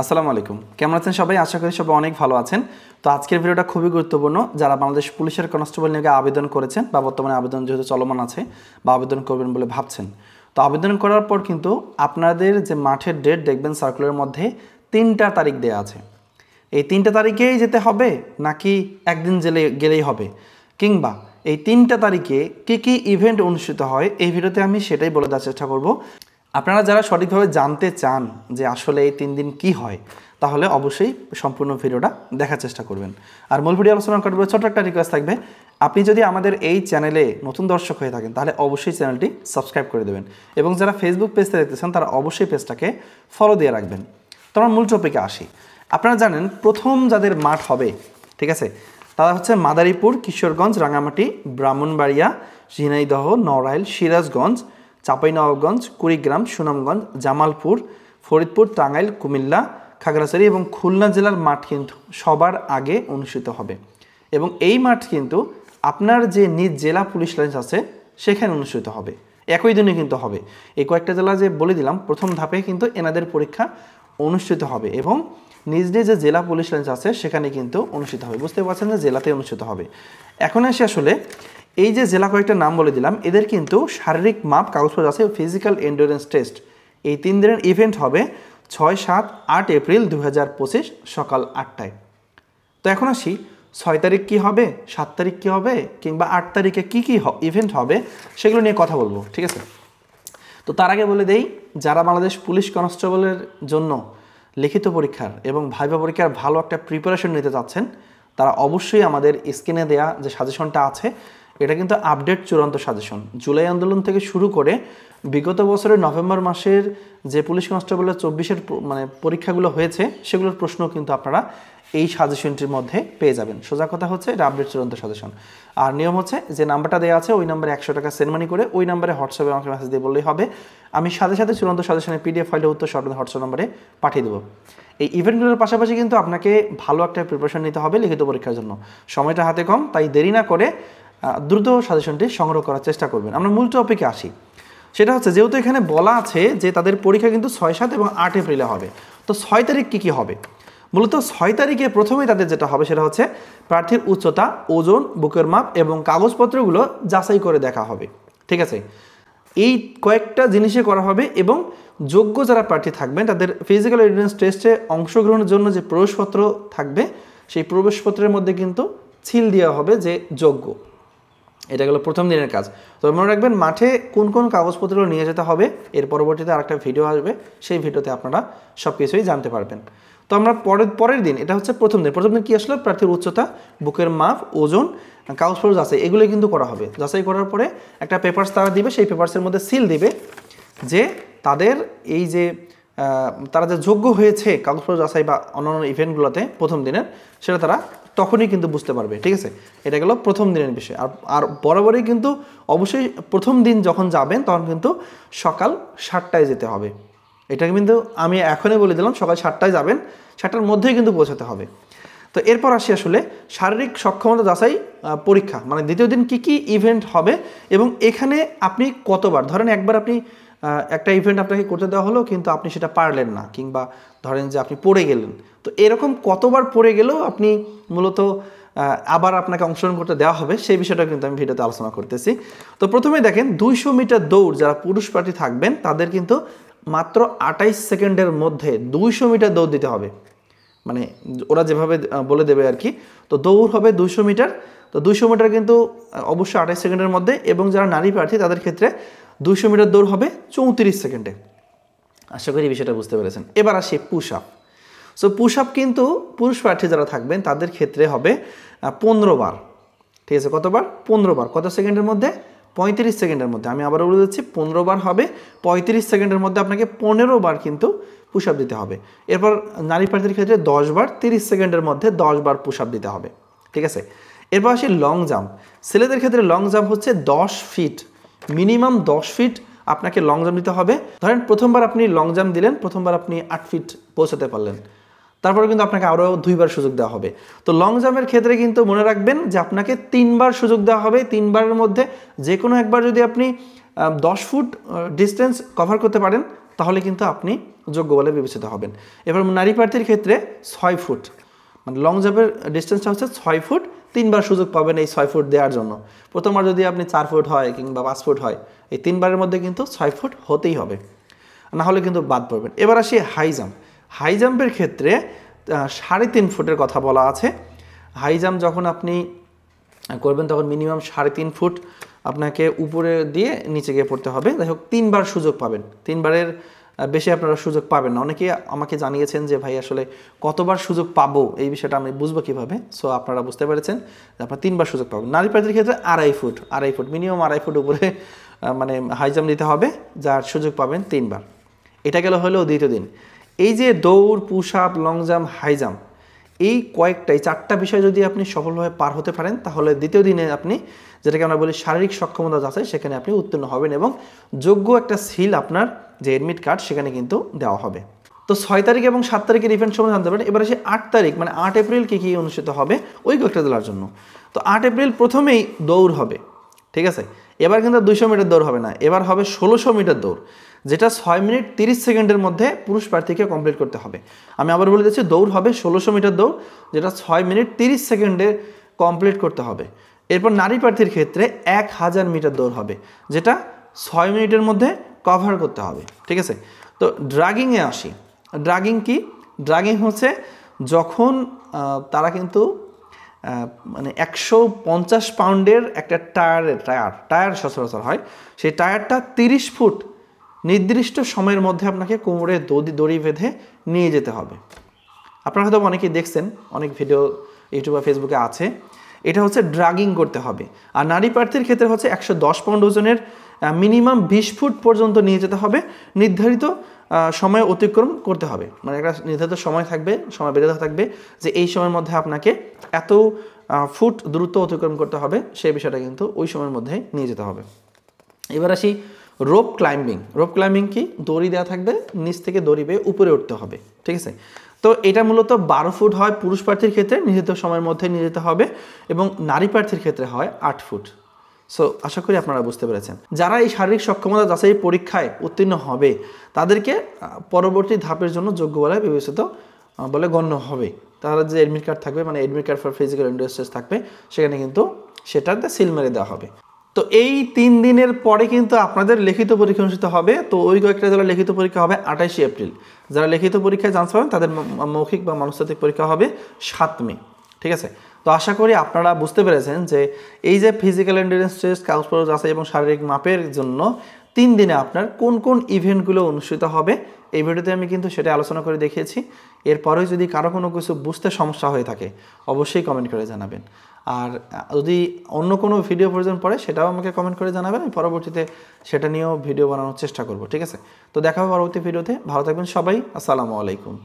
আসসালামু আলাইকুম। কেমন আছেন সবাই? আশা করি সবাই অনেক ভালো আছেন। তো আজকের ভিডিওটা খুবই গুরুত্বপূর্ণ। যারা বাংলাদেশ পুলিশের কনস্টেবল নিয়োগে আবেদন করেছেন বা বর্তমানে আবেদন যেহেতু চলমান আছে বা আবেদন করবেন বলে ভাবছেন, তো আবেদন করার পর কিন্তু আপনাদের যে মাঠের ডেট দেখবেন সার্কুলারের মধ্যে 3টা তারিখ দেওয়া আছে। এই 3টা তারিখেই যেতে হবে নাকি একদিন গেলেই হবে, কিংবা এই 3টা তারিখে কী কী ইভেন্ট অনুষ্ঠিত হয়, এই ভিডিওতে আমি সেটাই বলে দেওয়ার চেষ্টা করব। আপনারা যারা সঠিকভাবে জানতে চান যে আসলে এই 3 দিন কি হয়, তাহলে অবশ্যই সম্পূর্ণ ভিডিওটা দেখার চেষ্টা করবেন। আর মূল ভিডিও আলোচনা করবো, ছোট্ট একটা রিকোয়েস্ট থাকবে, আপনি যদি আমাদের এই চ্যানেলে নতুন দর্শক হয়ে থাকেন তাহলে অবশ্যই চ্যানেলটি সাবস্ক্রাইব করে দেবেন, এবং যারা ফেসবুক পেজতে দেখতেছেন তারা অবশ্যই পেজটাকে ফলো দিয়ে রাখবেন। তো আমরা মূল টপিকে আসি। আপনারা জানেন প্রথম যাদের মাঠ হবে, ঠিক আছে, তারা হচ্ছে মাদারীপুর, কিশোরগঞ্জ, রাঙামাটি, ব্রাহ্মণবাড়িয়া, ঝিনাইদহ, নড়াইল, সিরাজগঞ্জ, চাঁপাইনবাবগঞ্জ, কুড়িগ্রাম, সুনামগঞ্জ, জামালপুর, ফরিদপুর, টাঙ্গাইল, কুমিল্লা, খাগড়াছড়ি এবং খুলনা জেলার মাঠ কিন্তু সবার আগে অনুষ্ঠিত হবে। এবং এই মাঠ কিন্তু আপনার যে নিজ জেলা পুলিশ লাইন্স আছে সেখানে অনুষ্ঠিত হবে, একই দিনে কিন্তু হবে। এই কয়েকটা জেলা যে বলে দিলাম, প্রথম ধাপে কিন্তু এনাদের পরীক্ষা অনুষ্ঠিত হবে এবং নিজ নিজ যে জেলা পুলিশ লাইন্স আছে সেখানে কিন্তু অনুষ্ঠিত হবে। বুঝতে পারছেন যে জেলাতে অনুষ্ঠিত হবে। এখন এসে আসলে এই যে জেলা কয়েকটা নাম বলে দিলাম, এদের কিন্তু শারীরিক মাপ, কাগজপত্র আছে, ফিজিক্যাল এন্ডুরেন্স টেস্ট, এই 3 দিনের ইভেন্ট হবে 6, 7, 8 এপ্রিল 2025 সকাল 8টায়। তো এখন আসি 6 তারিখ কী হবে, 7 তারিখ কী হবে, কিংবা 8 তারিখে কী কী ইভেন্ট হবে সেগুলো নিয়ে কথা বলবো, ঠিক আছে। তো তার আগে বলে দেই, যারা বাংলাদেশ পুলিশ কনস্টেবলের জন্য লিখিত পরীক্ষার এবং ভাইভা পরীক্ষার ভালো একটা প্রিপারেশন নিতে চাচ্ছেন, তারা অবশ্যই আমাদের স্ক্রিনে দেয়া যে সাজেশনটা আছে, এটা কিন্তু আপডেট চূড়ান্ত সাজেশন। জুলাই আন্দোলন থেকে শুরু করে বিগত বছরের নভেম্বর মাসের যে পুলিশ কনস্টেবলের 24-এর পরীক্ষাগুলো হয়েছে সেগুলোর প্রশ্ন কিন্তু আপনারা এই সাজেশনটির মধ্যে পেয়ে যাবেন। সোজা কথা হচ্ছে এটা আপডেট চূড়ান্ত সাজেশন। আর নিয়ম হচ্ছে যে নাম্বারটা দেওয়া আছে ওই নাম্বারে 100 টাকা সেন্ড মানি করে ওই নাম্বারে হোয়াটসঅ্যাপে আমাকে মেসেজ দিয়ে বললেই হবে। আমি সাথে সাথে চূড়ান্ত সাজেশনের পিডিএফ ফাইলের উত্তর আপনাদের হোয়াটসঅ্যাপ নাম্বারে পাঠিয়ে দেবো। এই ইভেন্টগুলোর পাশাপাশি কিন্তু আপনাকে ভালো একটা প্রিপারেশন নিতে হবে লিখিত পরীক্ষার জন্য। সময়টা হাতে কম, তাই দেরি না করে দ্রুত সাজেশনটি সংগ্রহ করার চেষ্টা করবেন। আমরা মূল টপিকে আসি। সেটা হচ্ছে, যেহেতু এখানে বলা আছে যে তাদের পরীক্ষা কিন্তু 6, 7 এবং 8 এপ্রিলে হবে, তো 6 তারিখ কী কী হবে? মূলত 6 তারিখে প্রথমেই তাদের যেটা হবে সেটা হচ্ছে প্রার্থীর উচ্চতা, ওজন, বুকের মাপ এবং কাগজপত্রগুলো যাচাই করে দেখা হবে, ঠিক আছে। এই কয়েকটা জিনিসে করা হবে এবং যোগ্য যারা প্রার্থী থাকবেন তাদের ফিজিক্যাল এন্ডুরেন্স টেস্টে অংশগ্রহণের জন্য যে প্রবেশপত্র থাকবে সেই প্রবেশপত্রের মধ্যে কিন্তু সিল দেওয়া হবে যে যোগ্য। এটা গেলো প্রথম দিনের কাজ। তো মনে রাখবেন মাঠে কোন কোন কাগজপত্রগুলো নিয়ে যেতে হবে, এর পরবর্তীতে আরেকটা ভিডিও আসবে, সেই ভিডিওতে আপনারা সব কিছুই জানতে পারবেন। তো আমরা পরের দিন, এটা হচ্ছে প্রথম দিন কী আসলো, প্রার্থীর উচ্চতা, বুকের মাপ, ওজন, কাগজপত্র যাচাই, এগুলো কিন্তু করা হবে। যাচাই করার পরে একটা পেপারস তারা দিবে, সেই পেপারসের মধ্যে সিল দিবে যে তাদের এই যে তারা যে যোগ্য হয়েছে কাগজপত্র যাচাই বা অন্যান্য ইভেন্টগুলোতে প্রথম দিনের, সেটা তারা তখনই কিন্তু বুঝতে পারবে, ঠিক আছে। এটা গেল প্রথম দিনের বিষয়। আর বরাবরই কিন্তু অবশ্যই প্রথম দিন যখন যাবেন তখন কিন্তু সকাল 7টায় যেতে হবে। এটা কিন্তু আমি এখনই বলে দিলাম, সকাল 7টায় যাবেন, 7টার মধ্যেই কিন্তু পৌঁছাতে হবে। তো এরপর আসি আসলে শারীরিক সক্ষমতা যাচাই পরীক্ষা, মানে দ্বিতীয় দিন কী কী ইভেন্ট হবে এবং এখানে আপনি কতবার, ধরেন একবার আপনি একটা ইভেন্ট আপনাকে করতে দেওয়া হলো কিন্তু আপনি সেটা পারলেন না, কিংবা ধরেন যে আপনি পড়ে গেলেন, তো এরকম কতবার পড়ে গেলেও আপনি মূলত আবার আপনাকে অংশগ্রহণ করতে দেওয়া হবে, সেই বিষয়টা কিন্তু আমি ভিডিওতে আলোচনা করতেছি। তো প্রথমে দেখেন 200 মিটার দৌড় যারা পুরুষ প্রার্থী থাকবেন তাদের কিন্তু মাত্র 28 সেকেন্ডের মধ্যে 200 মিটার দৌড় দিতে হবে, মানে ওরা যেভাবে বলে দেবে আর কি। তো দৌড় হবে 200 মিটার। তো 200 মিটার কিন্তু অবশ্যই 28 সেকেন্ডের মধ্যে, এবং যারা নারী প্রার্থী তাদের ক্ষেত্রে 200 মিটার দৌড় হবে 34 সেকেন্ডে। আশা করি এই বিষয়টা বুঝতে পেরেছেন। এবার আসি push up. So push up কিন্তু পুরুষ প্রার্থী যারা থাকবেন তাদের ক্ষেত্রে হবে 15 বার, ঠিক আছে। কতবার? 15 বার। কত সেকেন্ডের মধ্যে? 35 সেকেন্ডের মধ্যে। আমি আবার বলে দিচ্ছি, 15 বার হবে, 35 সেকেন্ডের মধ্যে আপনাকে 15 বার কিন্তু পুশ আপ দিতে হবে। এরপর নারী প্রার্থীর ক্ষেত্রে 10 বার, 30 সেকেন্ডের মধ্যে 10 বার পুশ আপ দিতে হবে, ঠিক আছে। এরপর আসি লং জাম্প। ছেলেদের ক্ষেত্রে লং জাম্প হচ্ছে 10 ফিট, মিনিমাম 10 ফিট আপনাকে লং জাম্প দিতে হবে। ধরেন প্রথমবার আপনি লং জাম্প দিলেন, প্রথমবার আপনি 8 ফিট পৌঁছাতে পারলেন, তারপরে কিন্তু আপনাকে আরও 2বার সুযোগ দেওয়া হবে। তো লং জাম্পের ক্ষেত্রে কিন্তু মনে রাখবেন যে আপনাকে 3বার সুযোগ দেওয়া হবে। 3বারের মধ্যে যে কোনো একবার যদি আপনি 10 ফুট ডিস্টেন্স কভার করতে পারেন তাহলে কিন্তু আপনি যোগ্য বলে বিবেচিত হবেন। এবার নারী প্রার্থীর ক্ষেত্রে 6 ফুট, মানে লং জাম্পের ডিস্টেন্সটা হচ্ছে 6 ফুট, 3বার সুযোগ পাবেন এই 6 ফুট দেওয়ার জন্য। প্রথমবার যদি আপনি 4 ফুট হয় কিংবা 5 ফুট হয়, এই 3বারের মধ্যে কিন্তু 6 ফুট হতেই হবে, না হলে কিন্তু বাদ পড়বেন। এবার আসি হাই জাম্প। হাই জাম্পের ক্ষেত্রে 3.5 ফুটের কথা বলা আছে। হাই জাম্প যখন আপনি করবেন তখন মিনিমাম 3.5 ফুট আপনাকে উপরে দিয়ে নিচে গিয়ে পড়তে হবে। যাই হোক 3বার সুযোগ পাবেন, 3বারের বেশি আপনারা সুযোগ পাবেন না। অনেকেই আমাকে জানিয়েছেন যে ভাই আসলে কতবার সুযোগ পাবো, এই বিষয়টা আমি বুঝবো কীভাবে। সো আপনারা বুঝতে পেরেছেন যে আপনারা 3বার সুযোগ পাবেন। নারী প্রার্থীর ক্ষেত্রে 2.5 ফুট মিনিমাম 2.5 ফুট উপরে মানে হাই জাম্প দিতে হবে, যার সুযোগ পাবেন 3বার। এটা গেল হলো দ্বিতীয় দিন। এই যে দৌড়, push up, long jump, high jump, এই 4টা বিষয় যদি আপনি সফলভাবে পার হতে পারেন তাহলে দ্বিতীয় দিনে আপনি, যেটাকে আমরা বলি শারীরিক সক্ষমতা যাচাই, সেখানে আপনি উত্তীর্ণ হবেন এবং যোগ্য একটা সিল আপনার যে এডমিট কার্ড সেখানে কিন্তু দেওয়া হবে। তো 6 তারিখ এবং 7 তারিখের ইভেন্ট সম্বন্ধে জানতে পারেন। এবার আসে 8 তারিখ, মানে 8 এপ্রিল কী অনুষ্ঠিত হবে ওই কয়েকটা জেলার জন্য। তো 8 এপ্রিল প্রথমেই দৌড় হবে, ঠিক আছে। এবার কিন্তু 200 মিটার দৌড় হবে না, এবার হবে 1600 মিটার দৌড়, যেটা 6 মিনিট 30 সেকেন্ডের মধ্যে পুরুষ প্রার্থীকে কমপ্লিট করতে হবে। আমি আবার বলে দিচ্ছি, দৌড় হবে 1600 মিটার দৌড়, যেটা 6 মিনিট 30 সেকেন্ডে কমপ্লিট করতে হবে। এরপর নারী প্রার্থীর ক্ষেত্রে 1000 মিটার দৌড় হবে, যেটা 6 মিনিটের মধ্যে কভার করতে হবে, ঠিক আছে। তো ড্রাগিংয়ে আসি। ড্রাগিং কি? ড্রাগিং হচ্ছে যখন তারা কিন্তু মানে 150 পাউন্ডের একটা টায়ার সচরাচর হয়, সেই টায়ারটা 30 ফুট নির্দিষ্ট সময়ের মধ্যে আপনাকে কোমরে দড়ি বেঁধে নিয়ে যেতে হবে। আপনারা হয়তো অনেকেই দেখছেন, অনেক ভিডিও ইউটিউব বা ফেসবুকে আছে। এটা হচ্ছে ড্রাগিং করতে হবে। আর নারী প্রার্থীর ক্ষেত্রে হচ্ছে 110 পাউন্ড ওজনের মিনিমাম 20 ফুট পর্যন্ত নিয়ে যেতে হবে, নির্ধারিত সময় অতিক্রম করতে হবে। মানে একটা নির্ধারিত সময় থাকবে, সময় বেঁধে থাকবে যে এই সময়ের মধ্যে আপনাকে এত ফুট দ্রুত অতিক্রম করতে হবে, সেই বিষয়টা কিন্তু ওই সময়ের মধ্যে নিয়ে যেতে হবে। এবার আসি রোপ ক্লাইম্বিং। রোপ ক্লাইম্বিং কি? দড়ি দেওয়া থাকবে, নিচ থেকে দড়ি বেয়ে উপরে উঠতে হবে, ঠিক আছে। তো এটা মূলত 12 ফুট হয় পুরুষ প্রার্থীর ক্ষেত্রে, নির্ধারিত সময়ের মধ্যে নিয়ে যেতে হবে, এবং নারী প্রার্থীর ক্ষেত্রে হয় 8 ফুট। সো আশা করি আপনারা বুঝতে পেরেছেন। যারা এই শারীরিক সক্ষমতা যাচাই পরীক্ষায় উত্তীর্ণ হবে তাদেরকে পরবর্তী ধাপের জন্য যোগ্য বলে বিবেচিত বলে গণ্য হবে। তারা যে এডমিট কার্ড থাকবে, মানে admit card for physical endurance থাকবে, সেখানে কিন্তু সেটাতে সিল মেরে দেওয়া হবে। তো এই 3 দিনের পরে কিন্তু আপনাদের লিখিত পরীক্ষা অনুষ্ঠিত হবে। তো ওই কয়েকটা জেলার লিখিত পরীক্ষা হবে 28 এপ্রিল। যারা লিখিত পরীক্ষায় চান্স পাবেন তাদের মৌখিক বা মনস্তাত্ত্বিক পরীক্ষা হবে 7 মে, ঠিক আছে। তো আশা করি আপনারা বুঝতে পেরেছেন যে এই যে ফিজিক্যাল এন্ডুরেন্স টেস্ট, কাগজপত্র যাচাই এবং শারীরিক মাপের জন্য 3 দিনে আপনার কোন কোন ইভেন্টগুলো অনুষ্ঠিত হবে, এই ভিডিওতে আমি কিন্তু সেটা আলোচনা করে দেখিয়েছি। এরপরেও যদি কারো কোনো কিছু বুঝতে সমস্যা হয়ে থাকে অবশ্যই কমেন্ট করে জানাবেন। আর যদি অন্য কোনো ভিডিও প্রয়োজন পড়ে সেটাও আমাকে কমেন্ট করে জানাবেন, আমি পরবর্তীতে সেটা নিয়েও ভিডিও বানানোর চেষ্টা করব, ঠিক আছে। তো দেখা হবে পরবর্তী ভিডিওতে। ভালো থাকবেন সবাই। আসসালামু আলাইকুম।